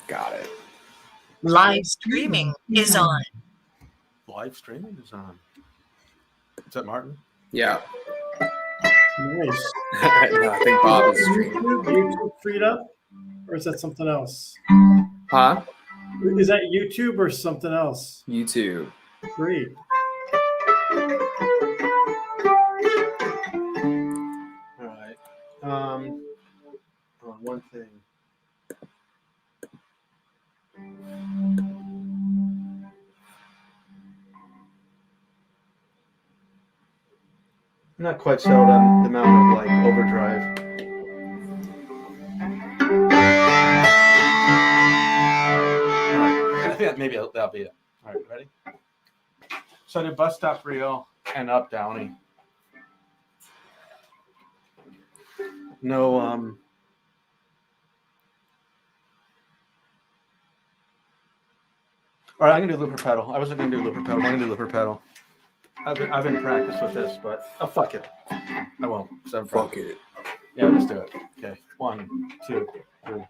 Got it. Live streaming is on. Live streaming is on. Is that Martin? Yeah. Nice. No, I think Bob is streaming. YouTube freed up, or is that something else? Huh? Is that YouTube or something else? YouTube. Great. All right. One thing. I'm not quite settled on the amount of like overdrive. All right. I think maybe that'll be it. All right, ready? So I did Bus Stop Rio and Up Downey. No, all right, I'm gonna do looper pedal. I wasn't gonna do looper pedal. I'm gonna do looper pedal. I've been in practice with this, but fuck it. I won't. Fuck it. Yeah, let's do it. Okay, 1, 2, 3.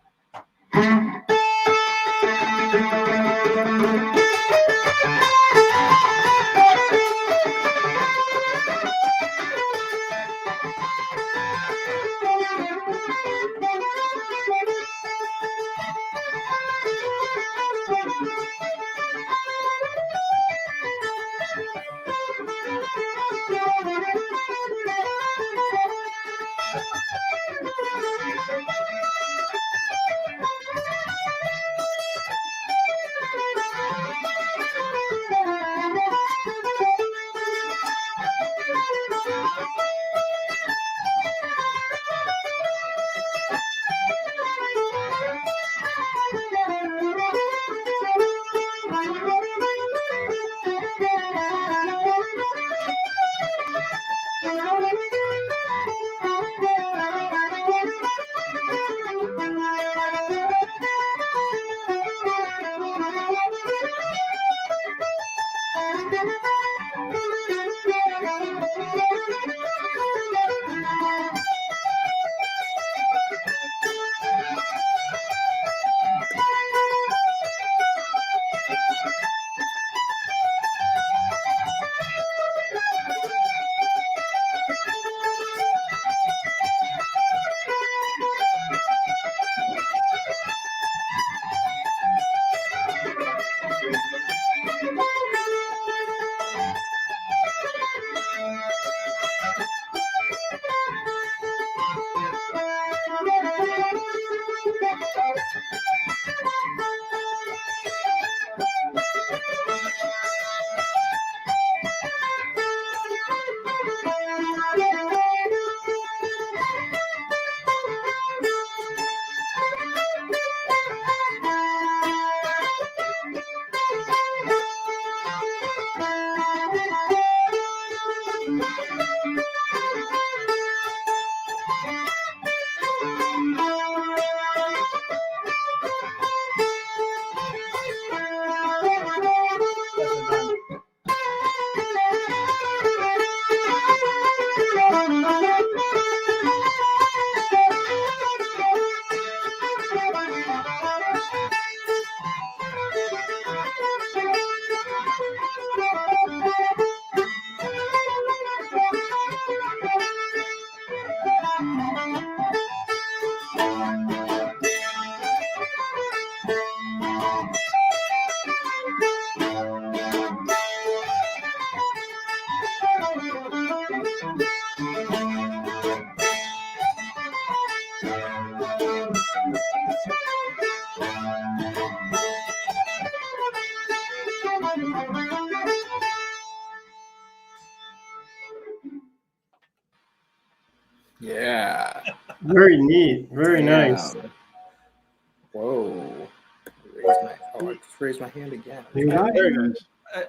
Yeah. Very neat. Very nice. Damn. Whoa. I just raised my hand again.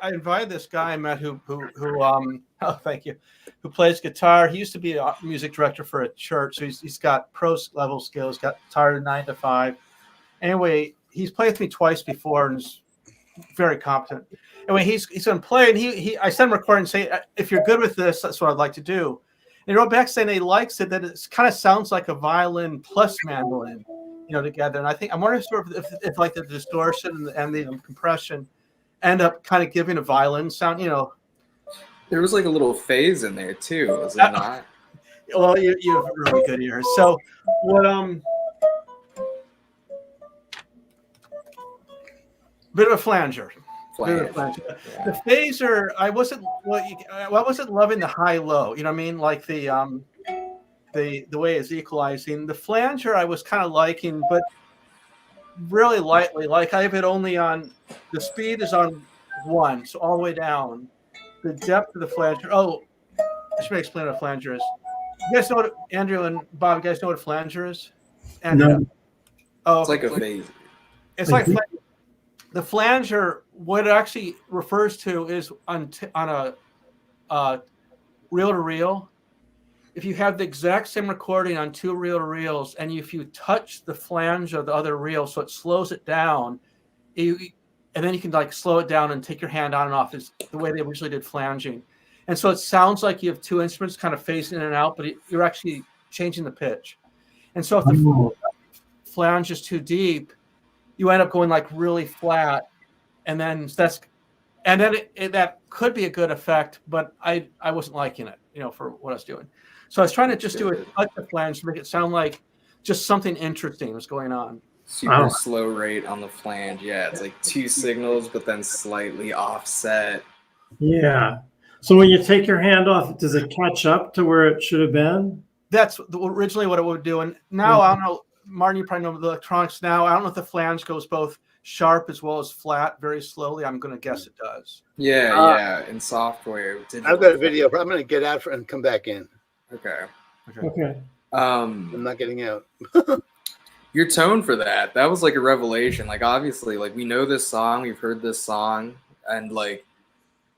I invited this guy I met who oh thank you, who plays guitar. He used to be a music director for a church, so he's got pro level skills. Got tired of 9 to 5. Anyway, he's played with me twice before and is very competent. Anyway, he's gonna play, and I sent him a recording and say, if you're good with this, that's what I'd like to do. And he wrote back saying he likes it, that it kind of sounds like a violin plus mandolin. together. And I'm wondering sort of if like the distortion and the compression end up kind of giving a violin sound. There was like a little phase in there too, was there not? Well, you have really good ears. So what? Bit of a flanger. Flanger. Yeah. The phaser, I wasn't loving the high low. You know what I mean? Like the way it's equalizing. The flanger I was kind of liking, but really lightly. Like I have it only on the speed is on 1, so all the way down. The depth of the flanger. Oh, I should explain what a flanger is. You guys know what Andrew and Bob? You guys know what a flanger is? Andrew? No. Oh, It's like a phase. It's like the flanger. What it actually refers to is on a reel-to-reel. If you have the exact same recording on 2 reel-to-reels, and if you touch the flange of the other reel, so it slows it down, and then you can like slow it down and take your hand on and off, is the way they originally did flanging. And so it sounds like you have 2 instruments kind of phasing in and out, but you're actually changing the pitch. And so if the flange is too deep, you end up going like really flat, and then that could be a good effect, but I wasn't liking it, for what I was doing. So I was trying to just do a touch of flange to make it sound like just something interesting was going on. Super slow rate on the flange. Yeah, it's like 2 signals, but then slightly offset. Yeah. So when you take your hand off, does it catch up to where it should have been? That's originally what it would do. And now, I don't know, Martin, you probably know the electronics now. I don't know if the flange goes both sharp as well as flat very slowly. I'm going to guess it does. Yeah, in software. I've got a video. I'm going to get out and come back in. Okay. I'm not getting out. Your tone for that was like a revelation. Like, obviously, like, we know this song, we've heard this song, and like,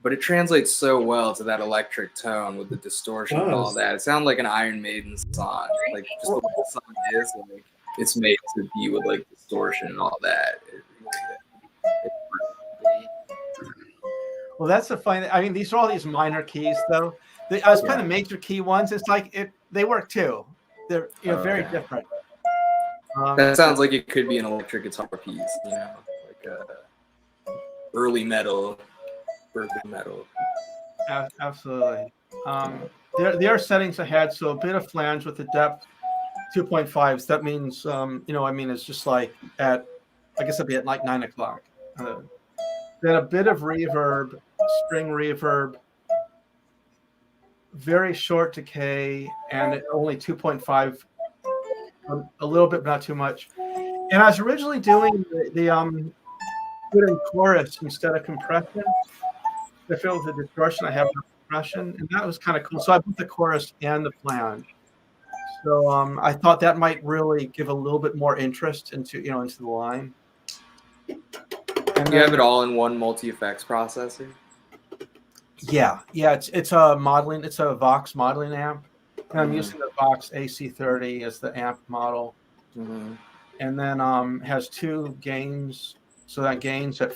but it translates so well to that electric tone with the distortion and all that. It sounded like an Iron Maiden song. Like, just the way the song is, like, it's made to be with like distortion and all that. Well, that's the fun. I mean, these are all these minor keys, though. I was playing the major key ones. It's like they work too. They're very different. That sounds like it could be an electric guitar piece, like early metal, birthday metal. Absolutely. There are settings ahead, so a bit of flange with the depth 2.5s. That means, it's just like I guess it'd be at like 9 o'clock. Then a bit of reverb, string reverb, very short decay, and only 2.5. A little bit, but not too much. And I was originally doing the putting chorus instead of compression. I feel with the distortion I have no compression, and that was kind of cool. So I put the chorus and the flange. So I thought that might really give a little bit more interest into the line. And you have it all in one multi-effects processor? Yeah. It's a modeling. It's a Vox modeling amp. And I'm using the Vox AC30 as the amp model. Mm-hmm. And then has 2 gains. So that gains at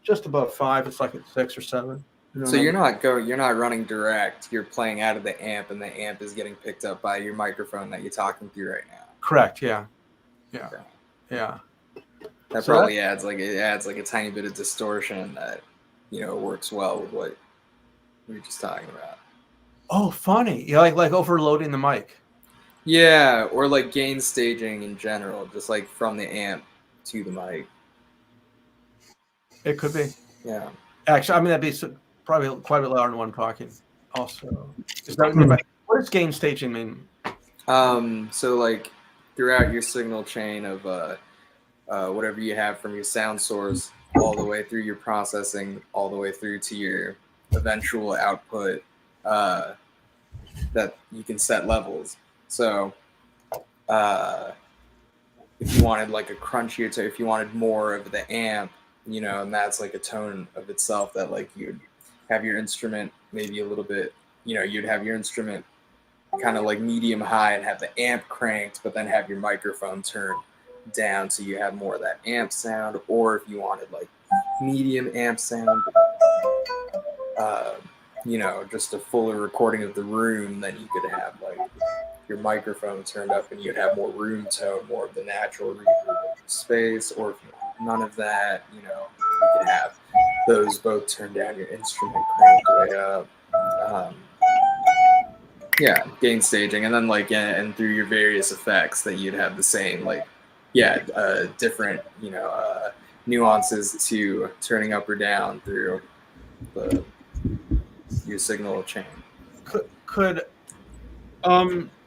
just above 5. It's like at 6 or 7. So you're not running direct. You're playing out of the amp, and the amp is getting picked up by your microphone that you're talking through right now. Correct. Yeah. Okay. Yeah. That probably adds like a tiny bit of distortion that works well with what we were just talking about. Oh, funny. Yeah, like overloading the mic. Yeah, or like gain staging in general, just like from the amp to the mic. It could be. Yeah. Actually, I mean, that'd be probably quite a bit louder than what I'm talking. Also, what does gain staging mean? So like throughout your signal chain of whatever you have from your sound source, all the way through your processing, all the way through to your eventual output, that you can set levels. So if you wanted like a crunchier tone, if you wanted more of the amp, and that's like a tone of itself that like you'd have your instrument maybe a little bit, you'd have your instrument kind of like medium high and have the amp cranked, but then have your microphone turned down so you have more of that amp sound. Or if you wanted like medium amp sound, just a fuller recording of the room, then you could have like your microphone turned up and you'd have more room tone, more of the natural reverb of the space, or if you want none of that, you know, you can have those both turn down, your instrument cranked way up. Yeah, gain staging, and then like and through your various effects that you'd have the same like different, you know, nuances to turning up or down through your signal chain. Could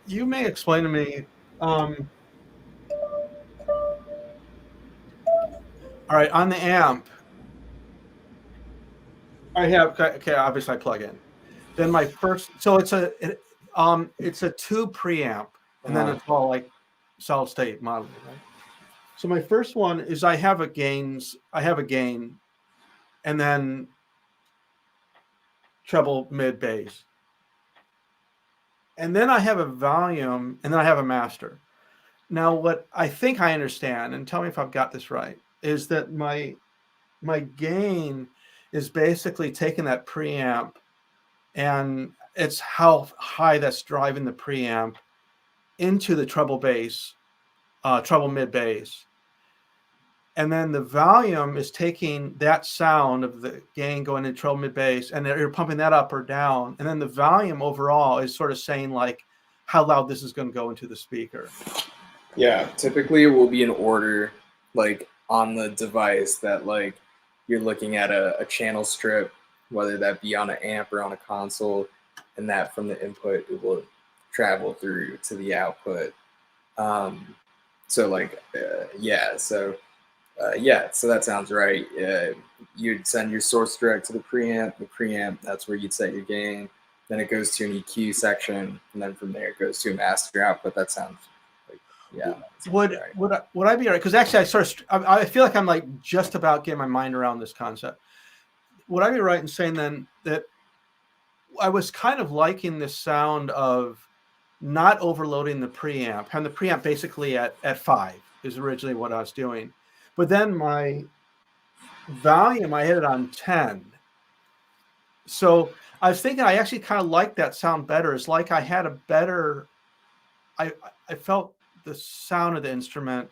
you may explain to me, all right, on the amp I have, okay, obviously I plug in. Then my first, so it's a 2 preamp, and then it's all like solid state modeling, right? So my first one is I have a gain, and then treble, mid, bass. And then I have a volume, and then I have a master. Now, what I think I understand, and tell me if I've got this right, is that my gain is basically taking that preamp, and it's how high that's driving the preamp into the treble bass, treble mid bass. And then the volume is taking that sound of the gain going into treble mid bass, and you're pumping that up or down. And then the volume overall is sort of saying like how loud this is going to go into the speaker. Yeah, typically it will be in order, like on the device that like you're looking at a channel strip, whether that be on an amp or on a console, and that from the input it will travel through to the output. So like so that sounds right. You'd send your source direct to the preamp, that's where you'd set your gain. Then it goes to an EQ section, and then from there it goes to a master output. That sounds like, yeah. Would I be all right? Because actually I feel like I'm like just about getting my mind around this concept. Would I be right in saying then that I was kind of liking the sound of not overloading the preamp, having the preamp basically at 5 is originally what I was doing. But then my volume, I hit it on 10. So I was thinking I actually kind of like that sound better. It's like I had a better, I felt the sound of the instrument.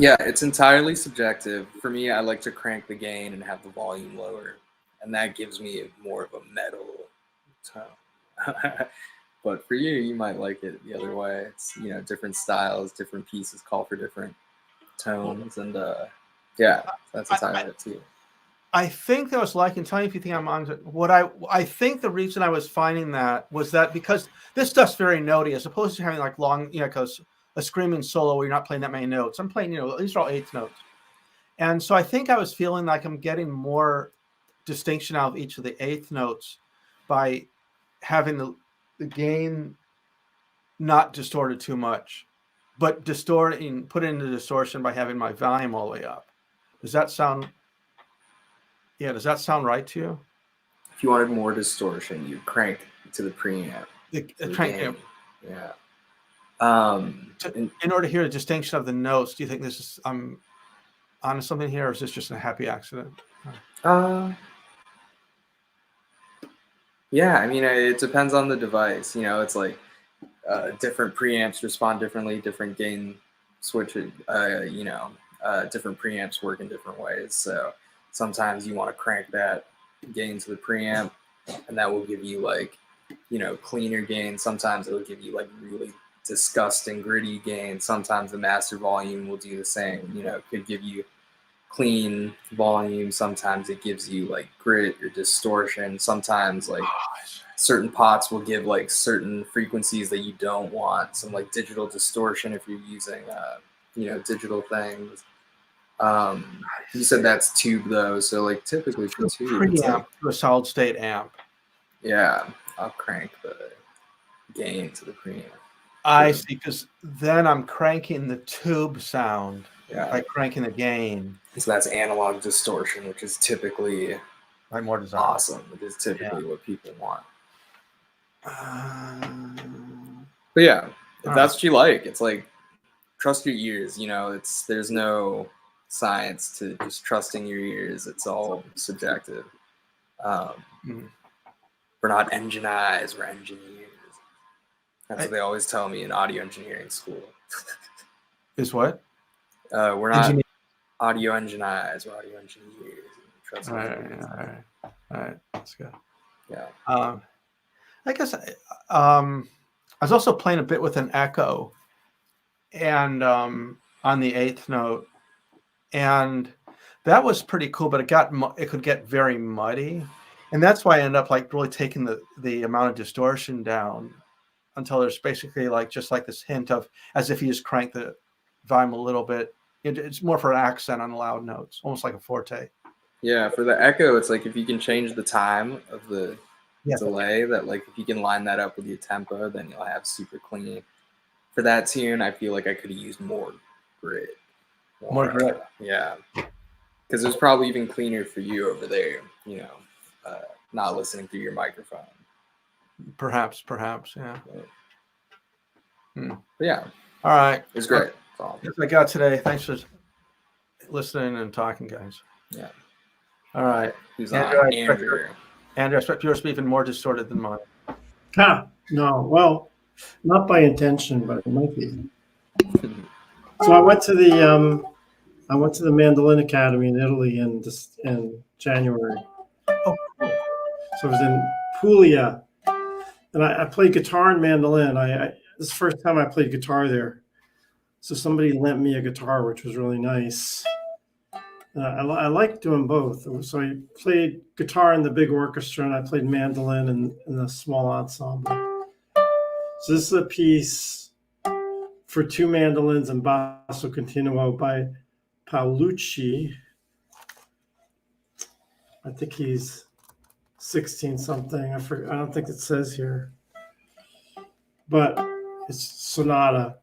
Yeah, it's entirely subjective. For me, I like to crank the gain and have the volume lower, and that gives me more of a metal tone. But for you, you might like it the other way. It's, you know, different styles, different pieces call for different tones, and yeah, that's entirely up to you. I think that was like, and tell me if you think I'm on what I think the reason I was finding that was that because this stuff's very notey as opposed to having like long, you know, because a screaming solo where you're not playing that many notes. I'm playing, you know, these are all eighth notes. And so I think I was feeling like I'm getting more distinction out of each of the eighth notes by having the gain not distorted too much, but put into distortion by having my volume all the way up. Does that sound right to you? If you wanted more distortion, you'd crank to the preamp. The crank amp. Yeah. In order to hear the distinction of the notes, do you think this is I'm onto something here, or is this just a happy accident? Yeah, I mean, it depends on the device. You know, it's like different preamps respond differently, different gain switches. You know, different preamps work in different ways. So sometimes you want to crank that gain to the preamp, and that will give you like, you know, cleaner gain. Sometimes it'll give you like really disgusting gritty gain. Sometimes the master volume will do the same. You know, it could give you clean volume. Sometimes it gives you like grit or distortion. Sometimes like certain pots will give like certain frequencies that you don't want. Some like digital distortion if you're using you know, digital things. You said that's tube though, so like typically for tube, preamp to a solid state amp. Yeah, I'll crank the gain to the preamp. I see, because then I'm cranking the tube sound by cranking the gain. So that's analog distortion, which is typically more desirable. awesome. It is typically what people want. But yeah, if that's what you like, it's like trust your ears. You know, there's no science to just trusting your ears. It's all subjective. We're not engineers, we're engineers. That's what they always tell me in audio engineering school. Is what? We're not audio engineers, we're audio engineers. Trust me. All right. That's good. Yeah. I guess I was also playing a bit with an echo, and on the 8th note, and that was pretty cool. But it could get very muddy, and that's why I ended up like really taking the amount of distortion down until there's basically like just like this hint of as if you just crank the volume a little bit. It's more for an accent on loud notes, almost like a forte. Yeah, for the echo, it's like if you can change the time of the delay, that like if you can line that up with your tempo, then you'll have super clean. For that tune, I feel like I could have used more grit. More grit. Yeah. Because it was probably even cleaner for you over there, not listening through your microphone. Perhaps, yeah. But yeah. All right. It was great. That's what I got today. Thanks for listening and talking, guys. Yeah. All right. Who's Andrew, on? Andrew. Andrew, I expect yours to be even more distorted than mine. No, well, not by intention, but it might be. So I went to the Mandolin Academy in Italy in January. Oh, cool. So I was in Puglia, and I played guitar and mandolin. This is the first time I played guitar there. So somebody lent me a guitar, which was really nice. I like doing both. So I played guitar in the big orchestra, and I played mandolin in the small ensemble. So this is a piece for two mandolins and basso continuo by Paolucci. I think he's 16 something. I don't think it says here, but it's sonata.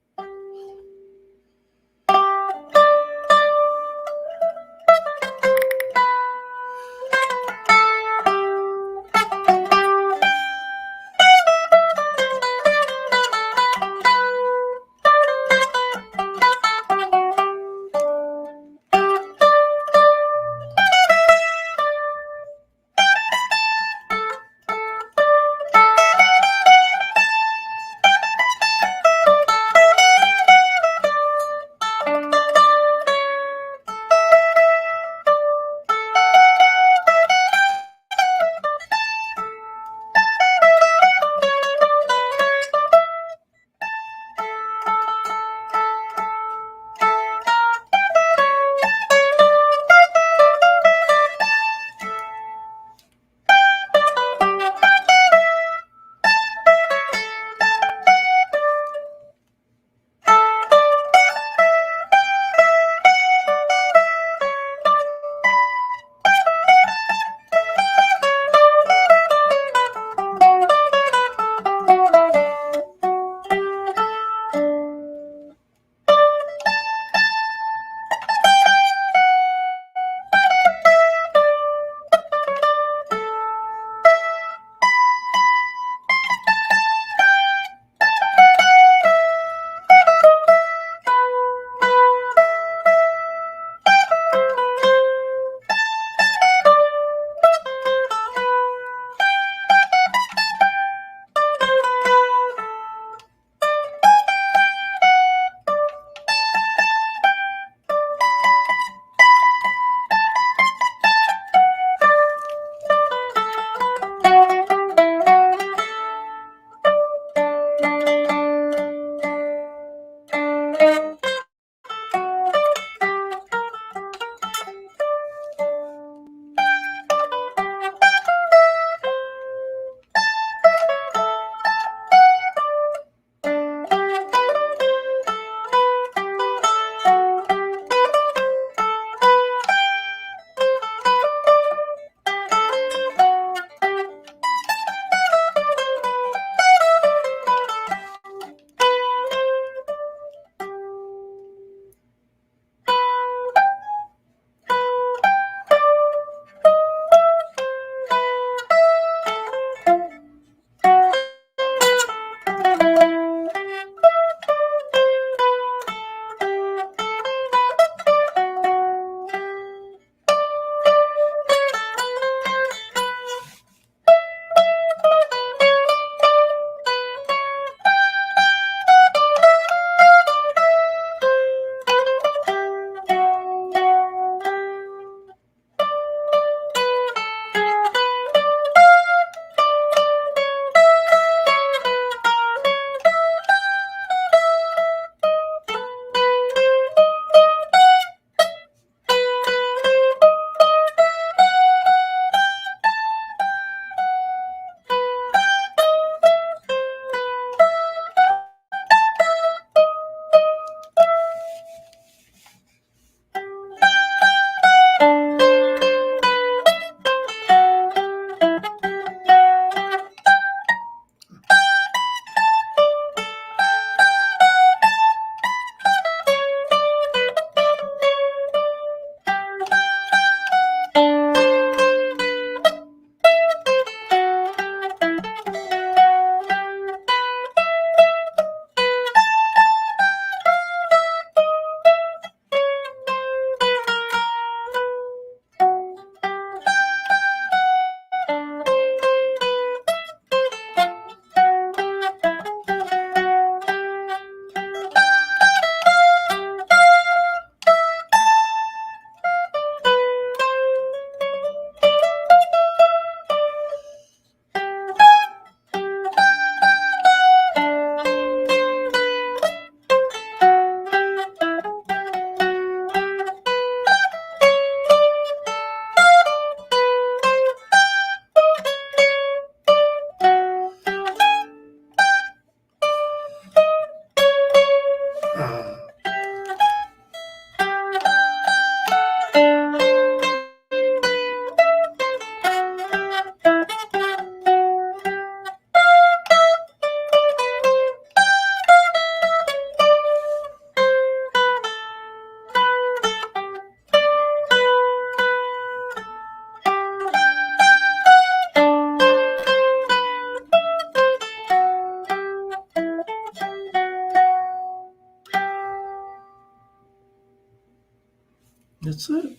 That's it.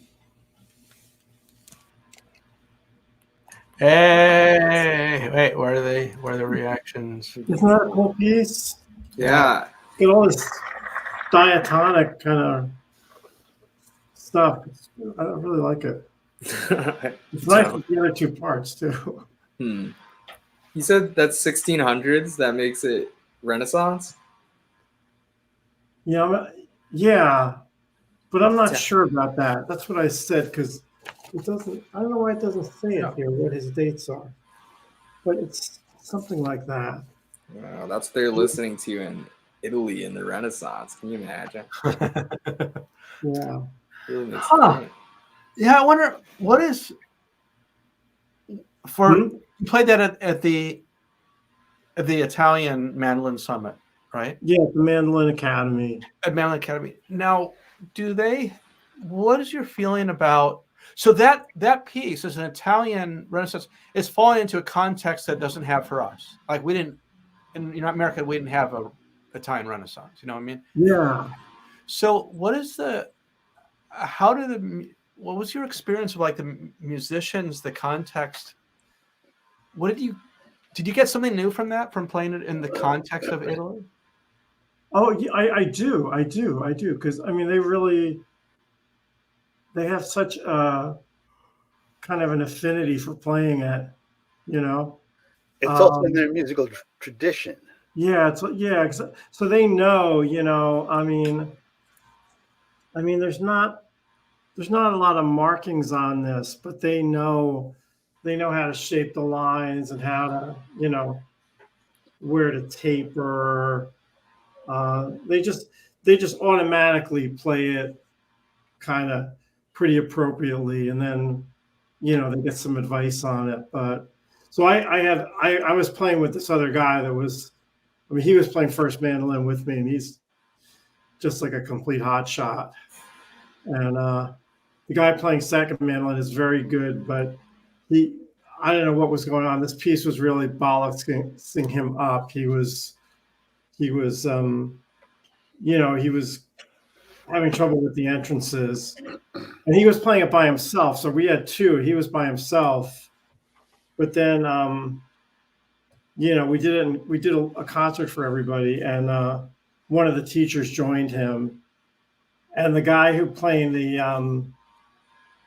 Hey, wait, where are they? Where are the reactions? Isn't that a cool piece? Yeah. Get all this diatonic kind of stuff. I really like it. It's nice with the other two parts too. You said that's 1600s. That makes it Renaissance. Yeah, but I'm not sure about that. That's what I said because it doesn't. I don't know why it doesn't say it here what his dates are, but it's something like that. Wow, that's what they're listening to in Italy in the Renaissance. Can you imagine? Yeah. Really makes Huh. it Yeah, I wonder what is for you played that at the Italian Mandolin Summit, right? Yeah, the Mandolin Academy. At Mandolin Academy. Now, what is your feeling about so that piece is an Italian Renaissance is falling into a context that doesn't have for us. Like we didn't in America, we didn't have a Italian Renaissance, you know what I mean? Yeah. So what was your experience of like the musicians, the context? Did you get something new from that, from playing it in the context of Italy? Oh, yeah, I do. Because I mean, they have such a kind of an affinity for playing it, you know. It's also in their musical tradition. Yeah, so they know, you know. I mean, there's not a lot of markings on this, but they know how to shape the lines and how to, you know, where to taper. They just automatically play it kind of pretty appropriately, and then, you know, they get some advice on it. But so I was playing with this other guy that was, I mean, he was playing first mandolin with me, and he's just like a complete hot shot. And the guy playing second mandolin is very good, but I don't know what was going on. This piece was really bollocksing him up. He was having trouble with the entrances, and he was playing it by himself. So we had two. He was by himself, but then we did a concert for everybody, and one of the teachers joined him, and the guy who playing the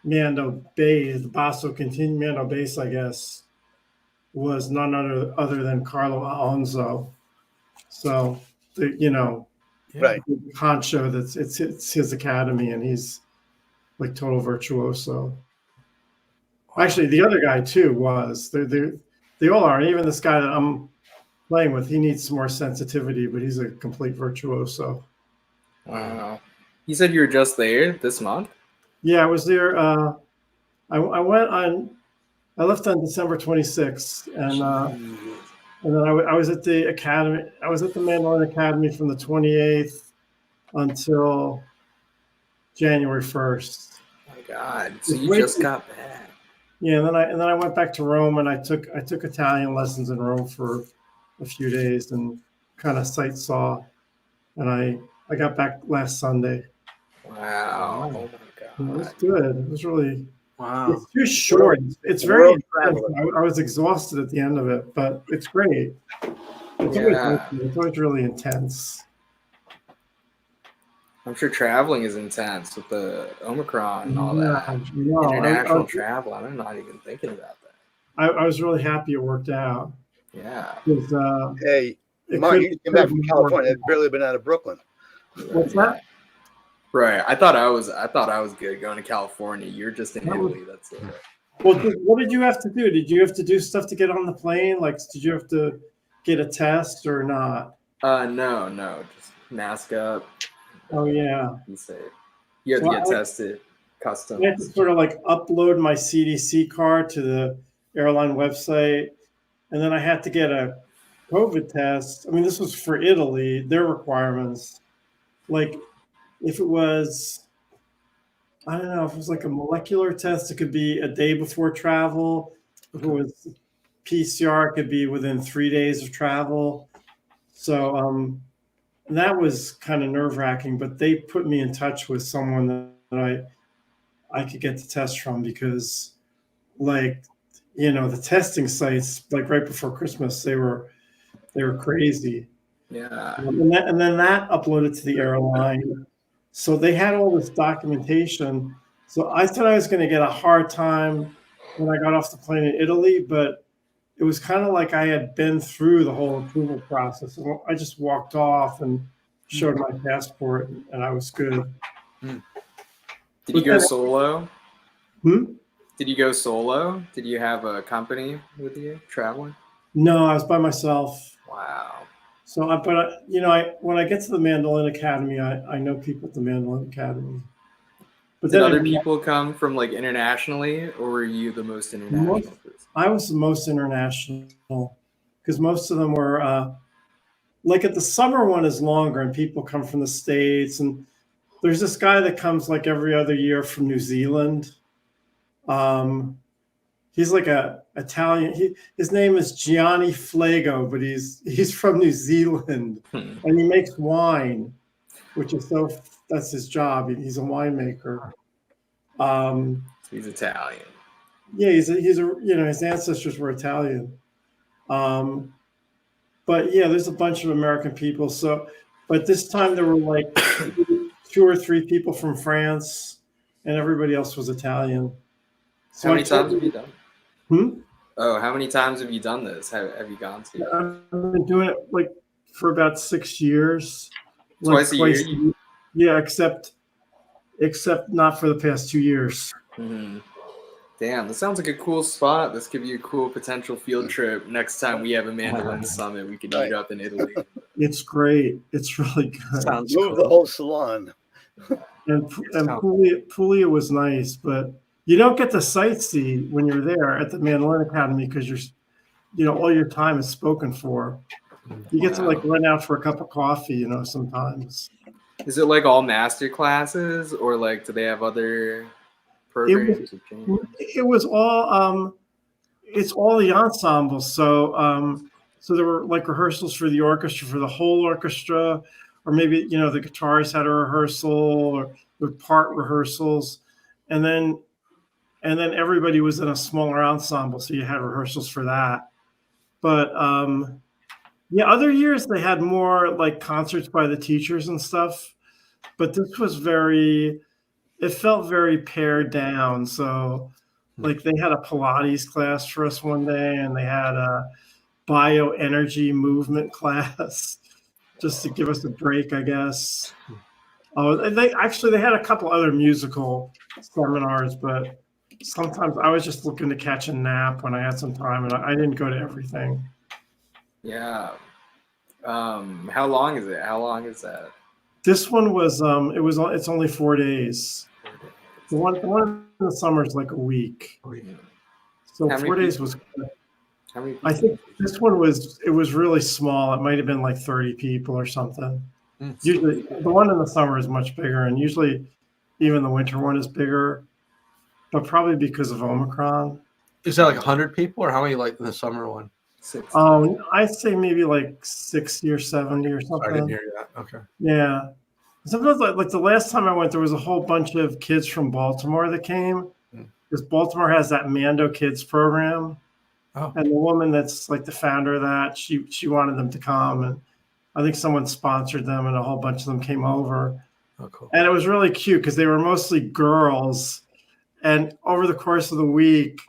Mando bass, the basso continuo Mando bass, I guess, was none other than Carlo Alonso. So Right. Honcho, it's his academy, and he's like total virtuoso. Actually, the other guy too was. They all are. Even this guy that I'm playing with, he needs some more sensitivity, but he's a complete virtuoso. Wow. You said you were just there this month? Yeah, I was there. I left on December 26th, and then I was at the academy. I was at the Mandolin Academy from the 28th until January 1st. Oh my God! So you just got back? Yeah, and then I went back to Rome, and I took Italian lessons in Rome for a few days and kind of sight saw, and I got back last Sunday. Wow! Oh my God! It was good. It was really. Wow. It's too short. It's very. I was exhausted at the end of it, but it's great. It's always really intense. I'm sure traveling is intense with the Omicron and all that. No, International travel. I'm not even thinking about that. I was really happy it worked out. Yeah. Hey, Mark, you came back from California. I've barely been out of Brooklyn. What's that? Right. I thought I was good going to California. You're just in Italy. That's it. Well, what did you have to do? Did you have to do stuff to get on the plane? Like, did you have to get a test or not? No. Just mask up. Oh yeah. Be safe. You have to get tested. Customs. I had to sort of like upload my CDC card to the airline website, and then I had to get a COVID test. I mean, this was for Italy. Their requirements, like, if it was, I don't know, if it was like a molecular test, it could be a day before travel. If it was PCR, it could be within 3 days of travel. So that was kind of nerve-wracking, but they put me in touch with someone that I could get the test from, because like, the testing sites, like right before Christmas, they were crazy. Yeah. And then that uploaded to the airline. So they had all this documentation. So I thought I was going to get a hard time when I got off the plane in Italy, but it was kind of like I had been through the whole approval process. And I just walked off and showed my passport, and I was good. Did you go solo? Hmm? Did you go solo? Did you have a company with you traveling? No, I was by myself. Wow. So, when I get to the Mandolin Academy, I know people at the Mandolin Academy. But Did then other people come from like internationally, or were you the most international person? I was the most international, because most of them were like, at the summer one is longer, and people come from the States, and there's this guy that comes like every other year from New Zealand. He's like a Italian. His name is Gianni Flago, but he's from New Zealand, and he makes wine, which is that's his job. He's a winemaker. He's Italian. Yeah, he's a his ancestors were Italian. But yeah, there's a bunch of American people. So, but this time there were like 2 or 3 people from France, and everybody else was Italian. So How many times have you done? Oh, how many times have you done this? Have you gone to? I've been doing it like for about 6 years. Twice a year? Yeah, except not for the past 2 years. Mm-hmm. Damn, this sounds like a cool spot. This could be a cool potential field trip. Next time we have a mandolin summit, we could meet up in Italy. It's great. It's really good. Sounds Move the whole salon. And Puglia was nice, but you don't get to sightsee when you're there at the Mandolin Academy, because all your time is spoken for. You get to like run out for a cup of coffee, sometimes. Is it like all master classes, or like do they have other programs? It was all it's all the ensembles. So there were like rehearsals for the orchestra, for the whole orchestra, or maybe the guitarist had a rehearsal, or with part rehearsals, and then everybody was in a smaller ensemble, so you had rehearsals for that. But other years they had more like concerts by the teachers and stuff, but this was it felt very pared down. So like they had a Pilates class for us one day, and they had a bioenergy movement class just to give us a break, I guess. Oh, they had a couple other musical seminars, but sometimes I was just looking to catch a nap when I had some time, and I didn't go to everything. Yeah. How long is it? How long is that? This one was it's only 4 days. The one in the summer is like a week. So 4 days was good. How many? I think this one was really small. It might have been like 30 people or something. Usually the one in the summer is much bigger, and usually even the winter one is bigger, but probably because of Omicron. Is that like 100 people, or how many like in the summer one? 60. I'd say maybe like 60 or 70 or something. I didn't hear that. Okay. Yeah. Sometimes like the last time I went, there was a whole bunch of kids from Baltimore that came, because Baltimore has that Mando Kids program. Oh. And the woman that's like the founder of that, she wanted them to come, and I think someone sponsored them, and a whole bunch of them came over. Oh, cool. And it was really cute because they were mostly girls. And over the course of the week,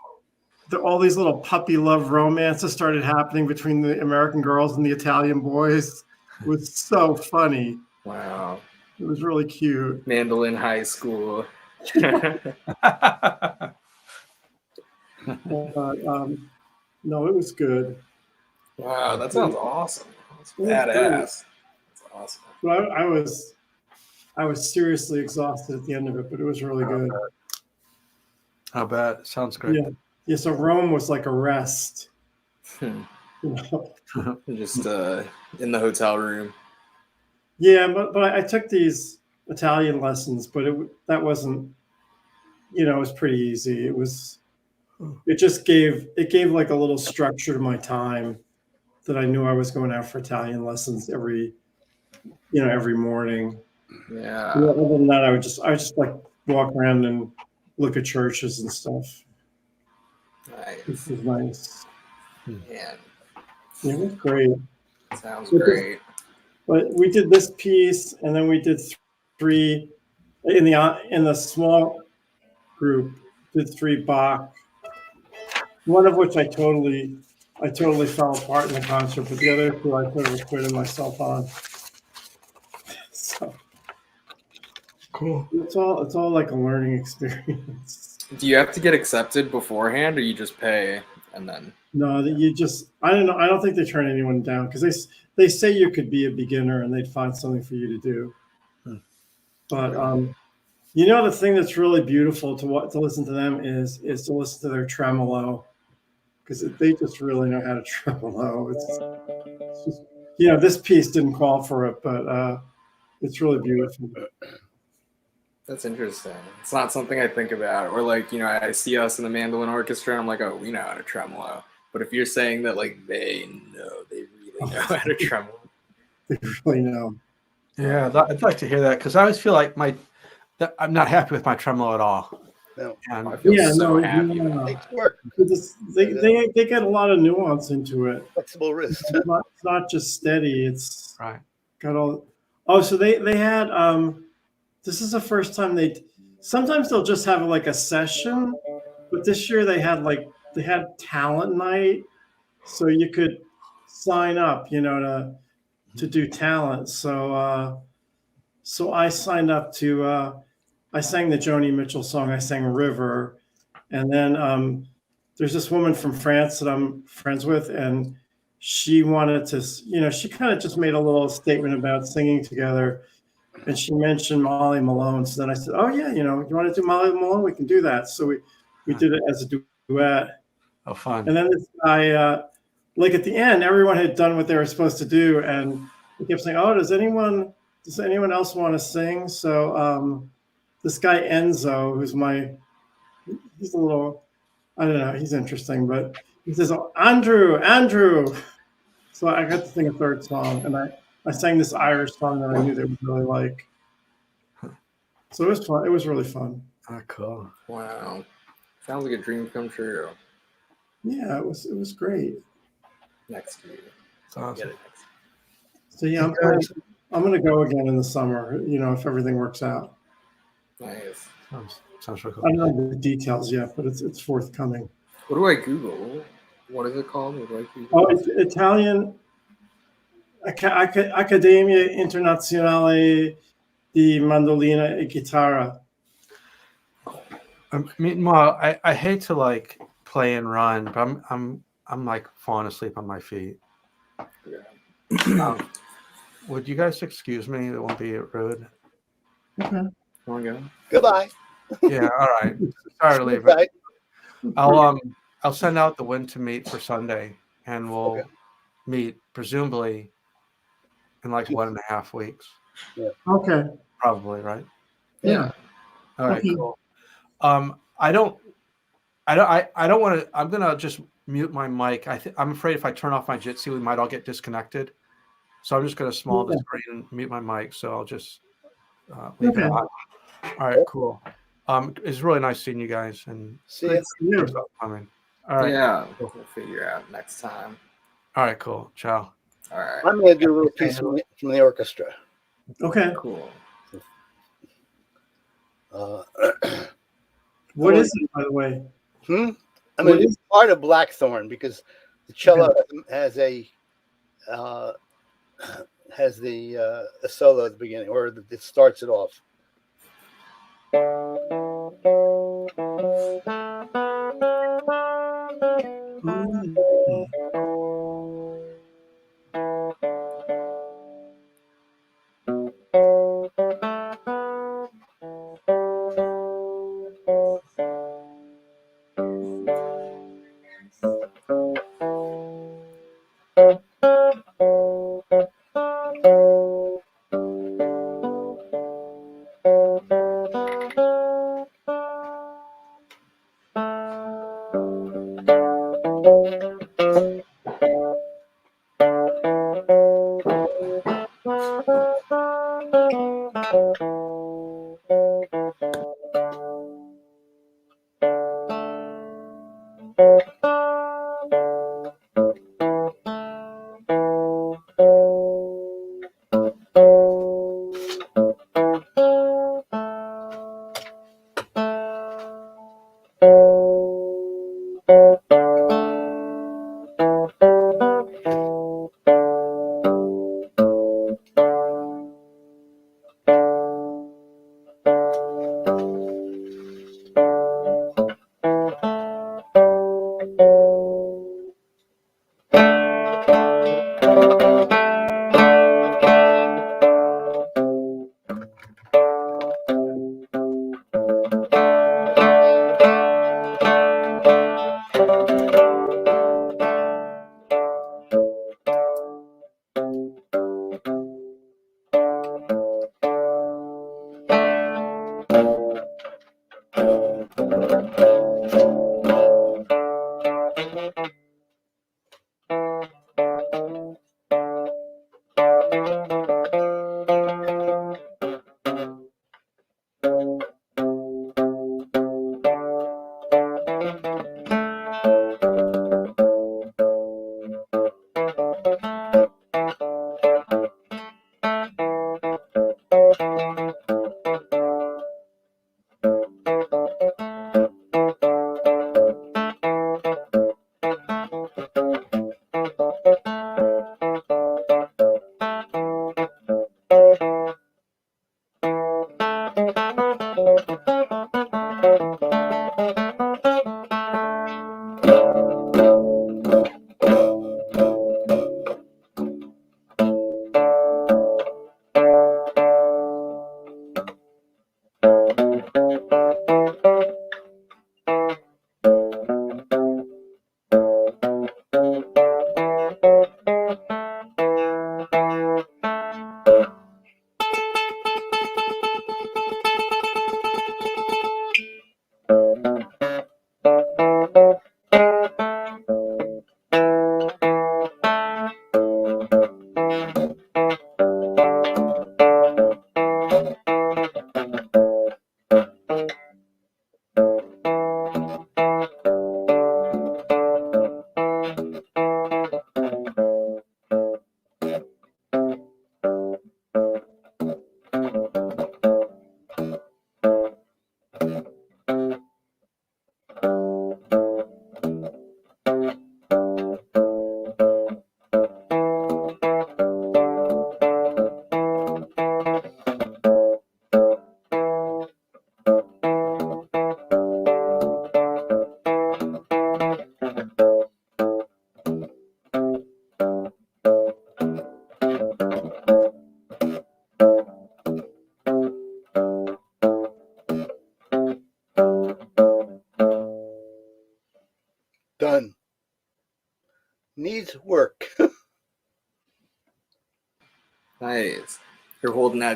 all these little puppy love romances started happening between the American girls and the Italian boys. It was so funny. Wow. It was really cute. Mandolin High School. No, it was good. Wow, that sounds awesome. That's badass. That's awesome. But I was seriously exhausted at the end of it, but it was really good. How bad? Sounds great. Yeah. So Rome was like a rest. Just in the hotel room. Yeah, but I took these Italian lessons, but that wasn't, it was pretty easy. It gave like a little structure to my time, that I knew I was going out for Italian lessons every morning. Yeah. Other than that, I would just like walk around and look at churches and stuff. Nice. This is nice. Man, Yeah, it was great. sounds great. But we did this piece, and then we did 3 in the small group. Did 3 Bach. One of which I totally fell apart in the concert, but the other 2 I sort of acquitted myself on. So Cool. it's all like a learning experience. Do you have to get accepted beforehand, or you just pay and then? No, that you just I don't know. I don't think they turn anyone down because they say you could be a beginner and they'd find something for you to do. But you know, the thing that's really beautiful to listen to them is to listen to their tremolo, because they just really know how to tremolo. It's just, you know, this piece didn't call for it, but it's really beautiful. That's interesting. It's not something I think about. Or like, you know, I see us in the mandolin orchestra, and I'm like, oh, we know how to tremolo. But if you're saying that like they really know how to tremolo. They really know. Yeah, I'd like to hear that because I always feel like I'm not happy with my tremolo at all. No. And I feel Yeah, so no, happy yeah. about it. Makes work. They get a lot of nuance into it. Flexible wrist. It's not just steady. It's right. got all. Oh, so they had this is the first time sometimes they'll just have like a session, but this year they had talent night, so you could sign up, you know, to do talent. So I signed up to I sang the Joni Mitchell song. I sang River, and then there's this woman from France that I'm friends with, and she wanted to, you know, she kind of just made a little statement about singing together, and she mentioned Molly Malone. So then I said, oh yeah, you know, you want to do Molly Malone? We can do that. So we did it as a duet. Oh, fun. And then this guy, like at the end, everyone had done what they were supposed to do, and he kept saying, oh, does anyone else want to sing? So this guy Enzo, he's a little, I don't know, he's interesting, but he says, oh, Andrew. So I got to sing a third song, and I sang this Irish song that I knew they would really like. So it was fun. It was really fun. Oh, cool. Wow. Sounds like a dream come true. Yeah, it was great. Next year. It's awesome. Get it next So yeah, I'm going to go again in the summer, you know, if everything works out. Nice. Sounds really I cool. don't know the details yet, but it's forthcoming. What do I Google? What is it called? What do I Google? Oh, it's Italian Accademia Internazionale di Mandolina e Chitarra. Meanwhile, I hate to like play and run, but I'm like falling asleep on my feet. Yeah. Would you guys excuse me? It won't be rude. Okay. Want to go? Goodbye. Yeah. All right. Sorry to leave. Right. I'll send out the when to meet for Sunday, and we'll meet presumably in like 1.5 weeks. Okay. Probably, right? Yeah. All right. Okay. Cool. I don't want to. I'm gonna just mute my mic. I'm afraid if I turn off my Jitsi, we might all get disconnected. So I'm just gonna small the screen and mute my mic. So I'll just leave it on. All right. Cool. It's really nice seeing you guys and See you. thanks for coming. All right. Yeah. We'll figure out next time. All right. Cool. Ciao. All right. I'm going to do a little piece from the orchestra. Okay. Cool. What is it, by the way? I mean, it's part of Blackthorn because the cello has a solo at the beginning, or it starts it off.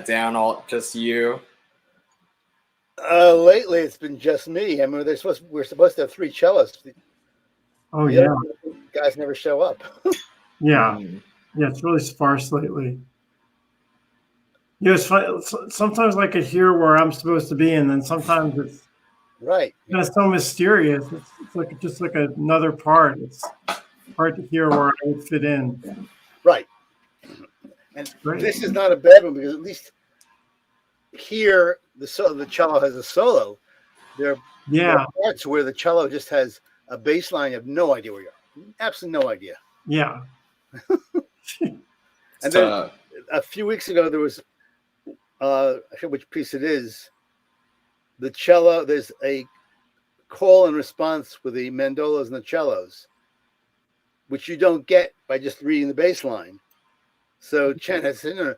that down all just you? Lately, it's been just me. I mean, we're supposed to have 3 cellists. Oh The yeah, other guys never show up. yeah, Mm. yeah. It's really sparse lately. Yeah, it's fun. Sometimes I could hear where I'm supposed to be, and then sometimes it's Right. so mysterious. It's like just like another part. It's hard to hear where I would fit in. Right. And Right. this is not a bad one because at least here the cello has a solo. There Yeah, are parts where the cello just has a bass line. You have no idea where you are. Absolutely no idea. yeah, And It's then tough. a few weeks ago, there was, I forget which piece it is. The cello, there's a call and response with the mandolas and the cellos, which you don't get by just reading the bass line. So Chen has said, no,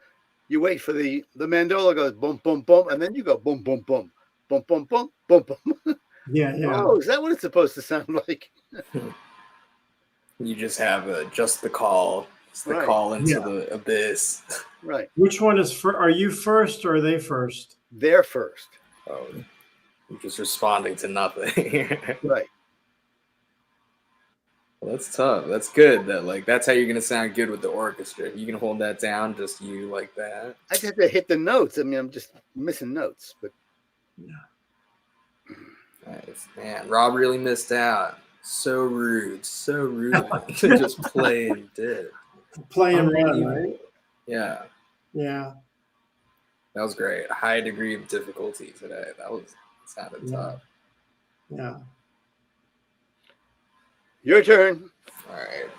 you wait for the mandola goes boom, boom, boom, and then you go boom, boom, boom, boom, boom, boom, boom, boom. yeah. Oh, is that what it's supposed to sound like? You just have just the call. It's the Right. call into Yeah. the abyss. Right. Which one is for? Are you first or are they first? They're first. Oh, you're just responding to nothing. Right. Well, that's tough. That's good. That's how you're gonna sound good with the orchestra. You can hold that down, just you like that. I just have to hit the notes. I mean, I'm just missing notes, but Nice. Man, Rob really missed out. So rude. So rude. To just play and did. Play and run, Unbelievable. right? Yeah, Yeah, that was great. High degree of difficulty today. Sounded Yeah. tough. yeah. your turn. All right.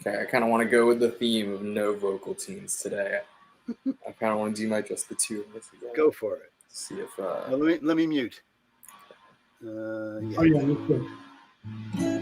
Okay, I kind of want to go with the theme of no vocal tunes today. I kind of want to do just the two of us again. Go for it. See if Well, let me mute. Yeah. Oh yeah, you too.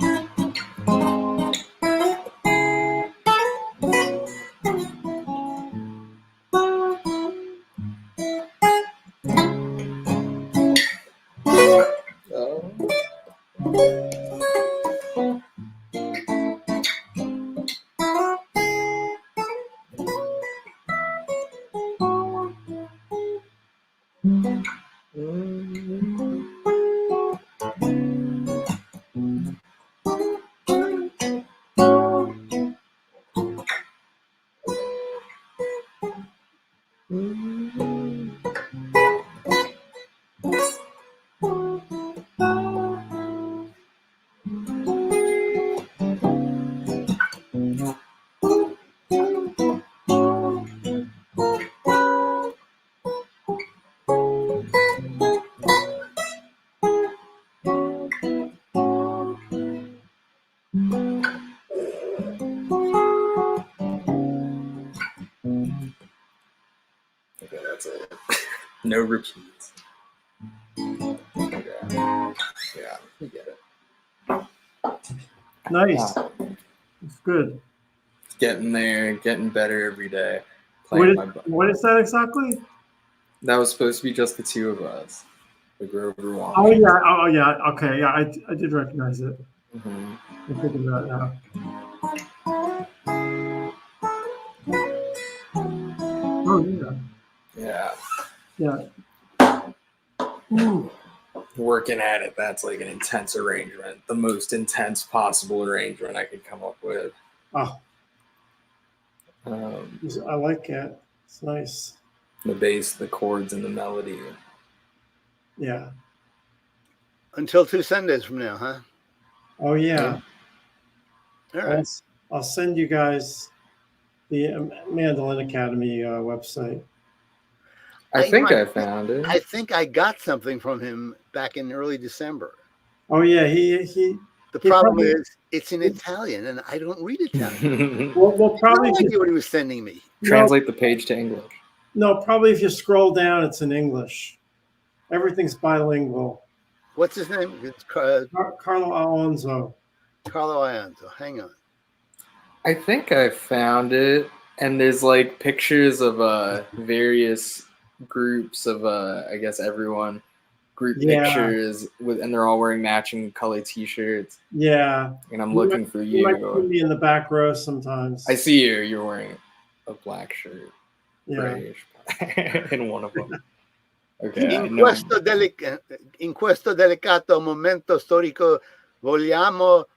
Okay, that's it. No repeats. Okay. Yeah, you get it. Nice. Wow. It's good. Getting there, getting better every day. What Playing is, my butt. what is that exactly? That was supposed to be just the two of us. The Grover one. Oh yeah. Oh yeah. Okay. Yeah, I did recognize it. Hmm. I'm thinking about it now. Oh yeah. Yeah. Yeah. Ooh. Working at it, that's like an intense arrangement. The most intense possible arrangement I could come up with. Oh, Um, I like it. It's nice. the bass, the chords, and the melody. Yeah. Until 2 Sundays from now, huh? Oh yeah. All right. I'll send you guys the Mandolin Academy website. I think I found it. I think I got something from him back in early December. Oh yeah. He The He problem probably- is it's in Italian, and I don't read Italian. we'll I probably have no idea what he was sending me. Translate the page to English. no, probably if you scroll down, it's in English. Everything's bilingual. What's his name? It's Carlo Alonso. Carlo Ianzo. Hang on. I think I found it, and there's like pictures of various groups of I guess everyone group Yeah. pictures and they're all wearing matching color T-shirts. Yeah. And I'm looking for You might you. put me in the back row sometimes. I see you. You're wearing a black shirt, Yeah. grayish, in one of them. Okay, I In know. in questo delicato momento storico vogliamo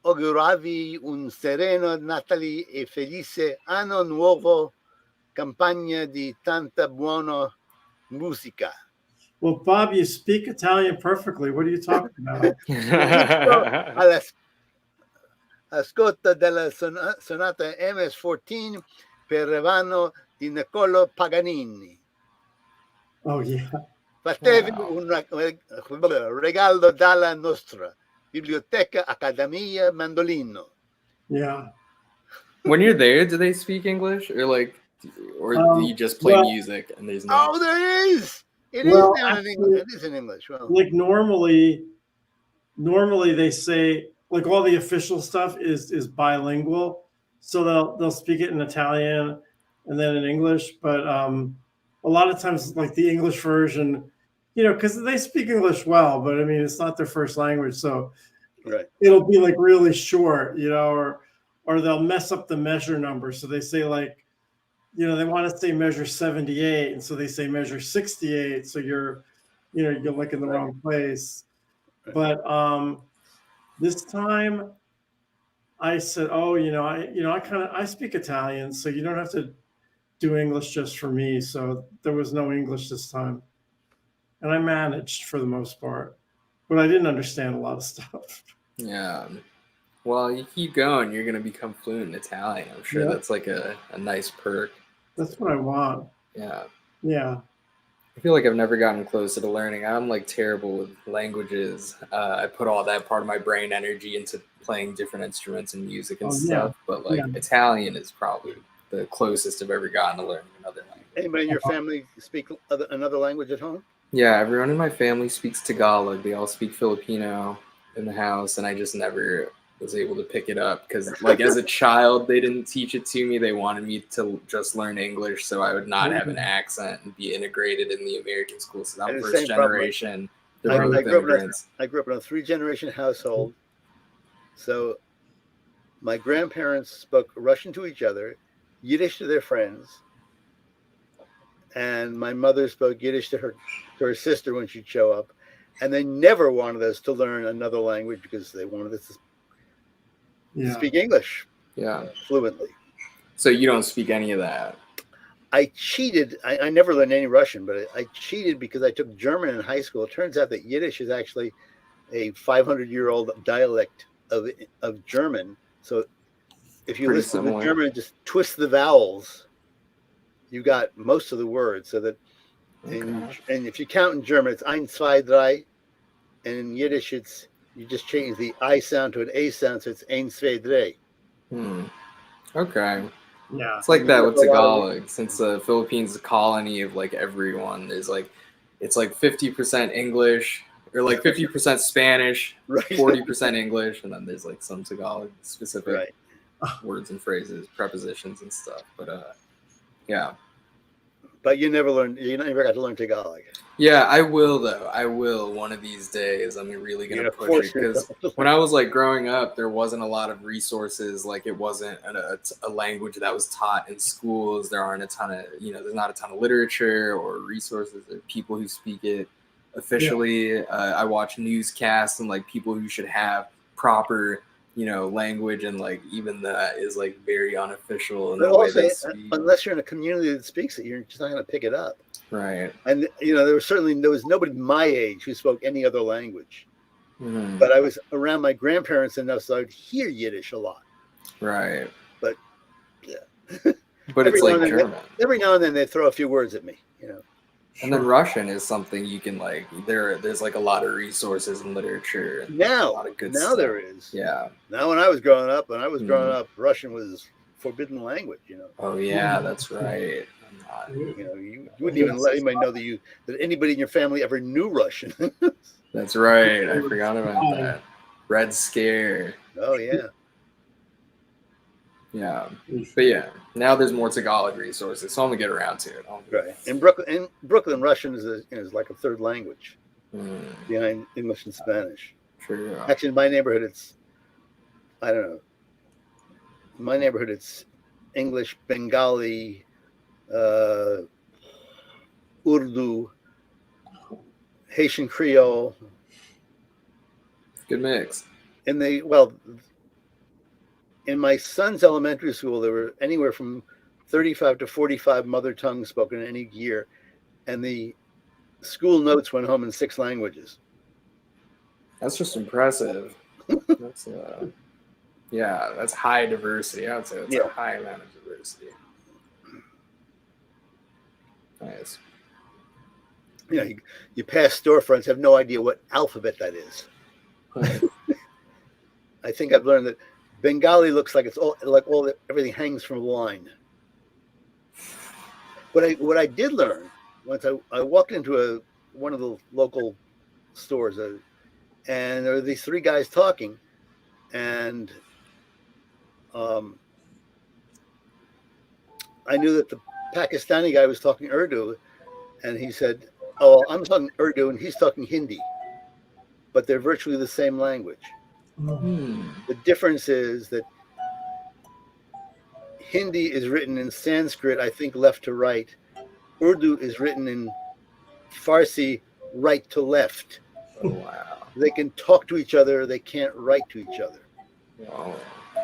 augurarvi un sereno Natale e felice anno nuovo, campagna di tanta buona musica. Well, Bob, you speak Italian perfectly. What are you talking about? All'ascolto della sonata MS-14 per Revano di Niccolò Paganini. Oh, yeah. Fatevi Wow. un regalo dalla nostra Biblioteca Accademia Mandolino. Yeah. When you're there, do they speak English or do you just play music and there's no? Oh, there is. It Well, is in English. It is in English. Well, Like normally they say like all the official stuff is bilingual, so they'll speak it in Italian and then in English. But a lot of times, like the English version, because they speak English well, but I mean it's not their first language, so right. it'll be like really short, or they'll mess up the measure number. So they say like, they want to say measure 78, and so they say measure 68. So you're like in the wrong place. But this time I said, oh, I speak Italian, so you don't have to do English just for me. So there was no English this time, and I managed for the most part, but I didn't understand a lot of stuff. Yeah. Well, you keep going, you're gonna become fluent in Italian. I'm sure Yeah. that's like a nice perk. That's what I want. Yeah. Yeah. I feel like I've never gotten closer to learning. I'm like terrible with languages. I put all that part of my brain energy into playing different instruments and music and Oh, yeah. stuff. But like Italian is probably the closest I've ever gotten to learning another language. Anybody in your family speak another language at home? Yeah, everyone in my family speaks Tagalog. They all speak Filipino in the house, and I just never was able to pick it up because, like, as a child, they didn't teach it to me. They wanted me to just learn English so I would not have an accent and be integrated in the American school. So I'm first generation. I grew up in a 3-generation household. So my grandparents spoke Russian to each other, Yiddish to their friends, and my mother spoke Yiddish to her sister when she'd show up. And they never wanted us to learn another language because they wanted us to speak English fluently. So you don't speak any of that? I cheated. I never learned any Russian, but I cheated because I took German in high school. It turns out that Yiddish is actually a 500-year-old dialect of German. So if you listen to German and just twist the vowels, you got most of the words. So that, and if you count in German, it's ein, zwei, drei, and in Yiddish, you just change the I sound to an A sound, so it's ein, zwei, drei. Okay. Yeah. It's like that with Tagalog, since the Philippines is a colony of like everyone. There's like, it's like 50% English or like 50% Spanish, 40% English, and then there's like some Tagalog specific words and phrases, prepositions and stuff. But yeah. But you never got to learn Tagalog. Yeah, I will though. I will one of these days. I'm really gonna push it because when I was like growing up, there wasn't a lot of resources. Like it wasn't a language that was taught in schools. There aren't a ton of there's not a ton of literature or resources or people who speak it officially. Yeah. I watch newscasts and like people who should have proper language, and like even that is like very unofficial in the way they speak. Unless you're in a community that speaks it, you're just not going to pick it up. Right. And there was nobody my age who spoke any other language. Mm-hmm. But I was around my grandparents enough so I'd hear Yiddish a lot. Right. But yeah. But it's like German. Every now and then they throw a few words at me, And then Russian is something you can like. There's like a lot of resources and literature. And now, a lot of good now stuff. there is. Yeah. Now when I was growing up, Russian was forbidden language. Oh yeah, that's right. You wouldn't even let anybody know that anybody in your family ever knew Russian. That's right. I forgot about that. Red Scare. Oh yeah. Yeah. But yeah, now there's more Tagalog resources, so I'm gonna get around to it. Right. In Brooklyn, Russian is like a third language behind English and Spanish. True. Actually, in my neighborhood, I don't know. In my neighborhood, it's English, Bengali, Urdu, Haitian Creole. Good mix. And in my son's elementary school, there were anywhere from 35 to 45 mother tongues spoken in any year. And the school notes went home in 6 languages. That's just impressive. That's yeah, that's high diversity. I would say that's a high amount of diversity. Nice. You know, you pass storefronts, have no idea what alphabet that is. I think I've learned that Bengali looks like everything hangs from a line. What I did learn once I walked into one of the local stores, and there were these 3 guys talking, and I knew that the Pakistani guy was talking Urdu, and he said, "Oh, I'm talking Urdu, and he's talking Hindi," but they're virtually the same language. The difference is that Hindi is written in Sanskrit, I think left to right. Urdu is written in Farsi, right to left. Oh, wow. They can talk to each other, they can't write to each other. Oh.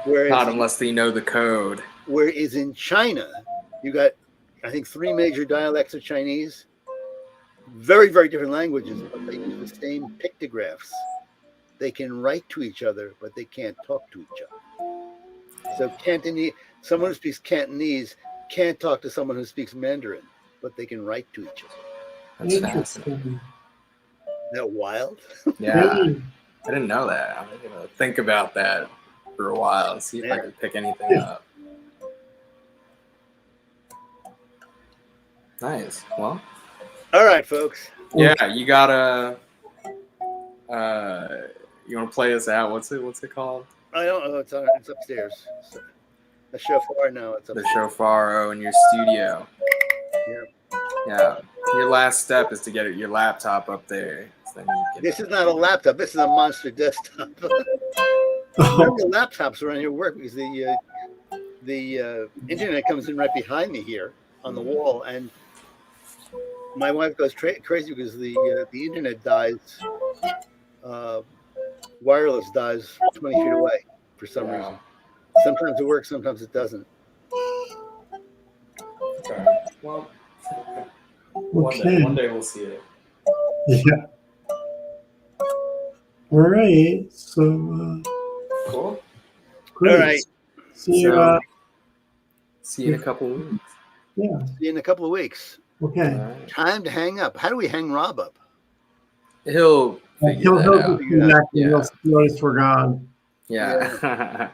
Whereas, Not unless they know the code. Whereas in China, you got, I think, 3 major dialects of Chinese, very, very different languages, but they use the same pictographs. They can write to each other, but they can't talk to each other. So Cantonese, someone who speaks Cantonese can't talk to someone who speaks Mandarin, but they can write to each other. That's fascinating. Isn't that wild? Yeah, I didn't know that. I'm gonna think about that for a while and see if I can pick anything up. Nice. Well. All right, folks. Yeah, you gotta. You want to play us out? What's it called? I don't know. It's upstairs. So, the shofar now. It's upstairs. The shofar in your studio. Yeah. Your last step is to get your laptop up there. So then you this is not a laptop. This is a monster desktop. The laptops around here work because the internet comes in right behind me here on the wall, and my wife goes crazy because the internet dies. Wireless dies 20 feet away for some reason. Sometimes it works, sometimes it doesn't. Okay. Well, one day we'll see it. Yeah. All right. So. Cool. Great. All right. See you. See you in a couple of weeks. Yeah. See you in a couple of weeks. Okay. Right. Time to hang up. How do we hang Rob up? He'll figure that out. He'll notice we're gone. Yeah.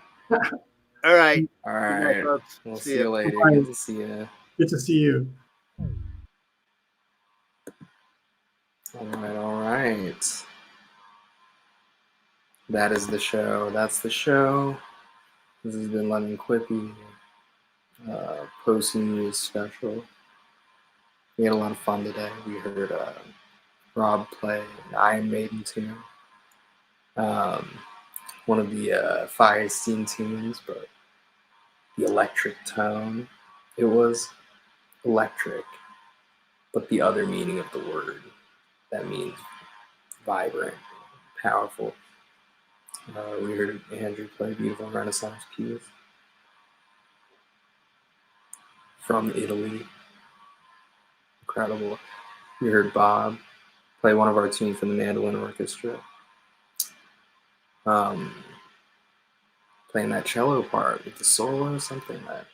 All right. All right. We'll see you later. Bye. Good to see you. Good to see you. All right. That is the show. That's the show. This has been Lemon Quippy, post-New Year's special. We had a lot of fun today. We heard Rob play an Iron Maiden tune. One of the Firestein tunes, but the electric tone. It was electric, but the other meaning of the word. That means vibrant, powerful. We heard Andrew play a beautiful Renaissance piece from Italy. Incredible. We heard Bob play one of our tunes from the mandolin orchestra. Playing that cello part with the solo or something that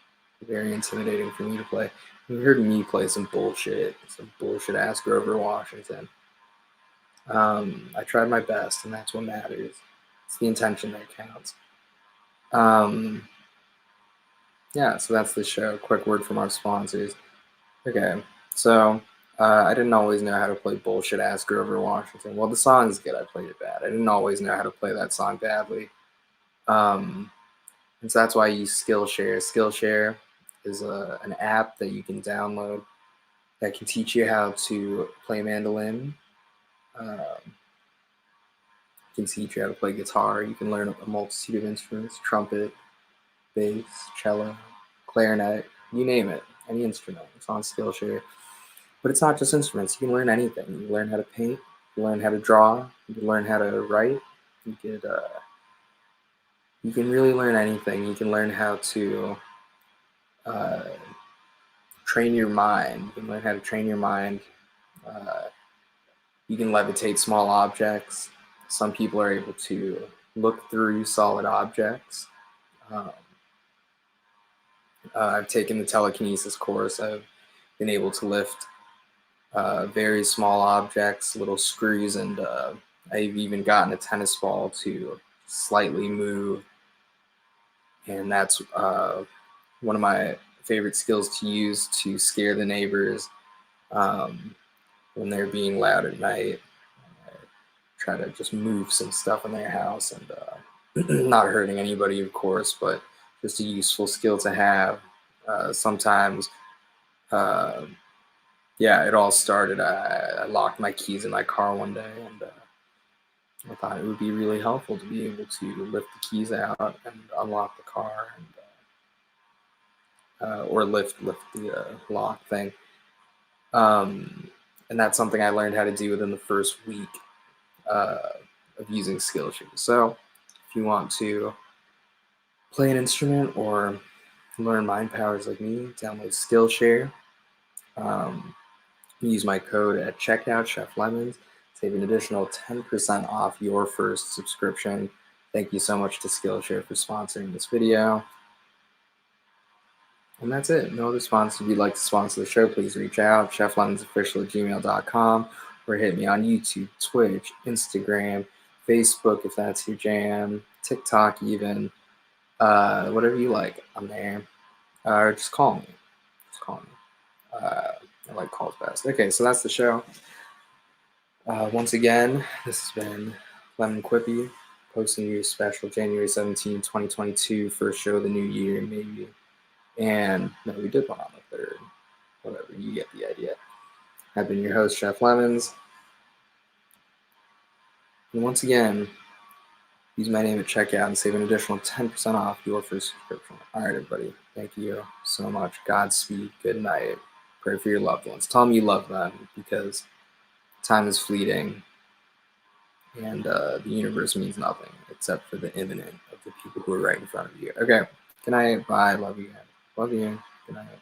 very intimidating for me to play. We heard me play some bullshit ass Grover Washington. I tried my best, and that's what matters. It's the intention that counts. Yeah, so that's the show. Quick word from our sponsors. Okay, so I didn't always know how to play bullshit ass Grover Washington. Well, the song's good. I played it bad. I didn't always know how to play that song badly. And And so that's why I use Skillshare. Skillshare is an app that you can download that can teach you how to play mandolin. Can teach you how to play guitar. You can learn a multitude of instruments: trumpet, bass, cello, clarinet, you name it, any instrument. It's on Skillshare. But it's not just instruments. You can learn anything. You can learn how to paint. You can learn how to draw. You can learn how to write. You can really learn anything. You can learn how to train your mind. You can learn how to train your mind. You can levitate small objects. Some people are able to look through solid objects. I've taken the telekinesis course. I've been able to lift very small objects, little screws, and I've even gotten a tennis ball to slightly move. And that's one of my favorite skills to use to scare the neighbors when they're being loud at night. Try to just move some stuff in their house and not hurting anybody, of course, but just a useful skill to have. Sometimes, it all started. I locked my keys in my car one day, and I thought it would be really helpful to be able to lift the keys out and unlock the car, and or lift the lock thing. And that's something I learned how to do within the first week of using Skillshare. So if you want to play an instrument or learn mind powers like me, download Skillshare. Use my code at checkout, Chef Lemons. Save an additional 10% off your first subscription. Thank you so much to Skillshare for sponsoring this video. And that's it. No other sponsors. If you'd like to sponsor the show, please reach out, cheflemonsofficial@gmail.com, or hit me on YouTube, Twitch, Instagram, Facebook if that's your jam, TikTok even, whatever you like, I'm there. Or just call me. I like calls best. Okay, so that's the show. Once again, this has been Lemon Quippy, posting your special January 17, 2022, first show of the new year, maybe. And no, we did one on the 3rd. Whatever, you get the idea. I've been your host, Chef Lemons. And once again, use my name at checkout and save an additional 10% off your first subscription. All right, everybody. Thank you so much. Godspeed. Good night. Pray for your loved ones. Tell them you love them, because time is fleeting, and the universe means nothing except for the imminent of the people who are right in front of you. Okay. Good night. Bye. Love you. Love you. Good night.